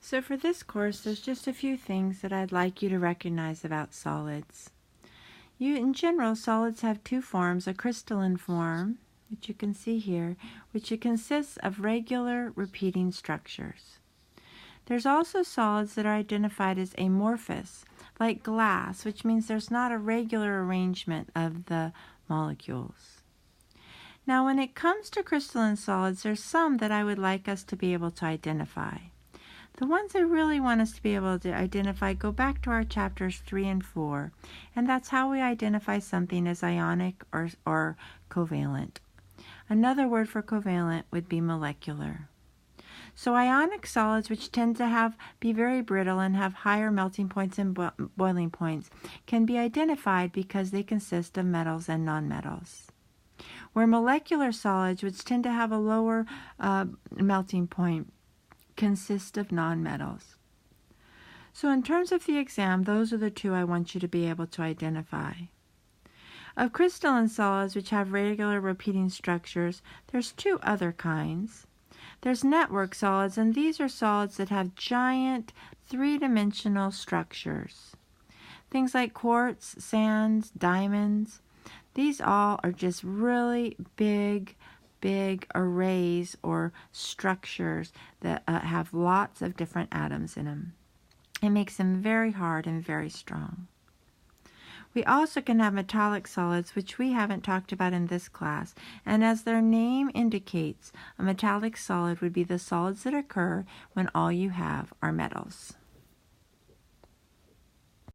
So for this course, there's just a few things that I'd like you to recognize about solids. In general, solids have two forms, a crystalline form, which you can see here, which consists of regular repeating structures. There's also solids that are identified as amorphous, like glass, which means there's not a regular arrangement of the molecules. Now, when it comes to crystalline solids, there's some that I would like us to be able to identify. The ones I really want us to be able to identify go back to our chapters 3 and 4, and that's how we identify something as ionic or covalent. Another word for covalent would be molecular. So ionic solids, which tend to be very brittle and have higher melting points and boiling points, can be identified because they consist of metals and nonmetals. Where molecular solids, which tend to have a lower melting point, consist of nonmetals. So in terms of the exam, those are the two I want you to be able to identify. Of crystalline solids, which have regular repeating structures, there's two other kinds. There's network solids, and these are solids that have giant three-dimensional structures. Things like quartz, sands, diamonds, these all are just really big arrays or structures that have lots of different atoms in them. It makes them very hard and very strong. We also can have metallic solids, which we haven't talked about in this class, and as their name indicates, a metallic solid would be the solids that occur when all you have are metals.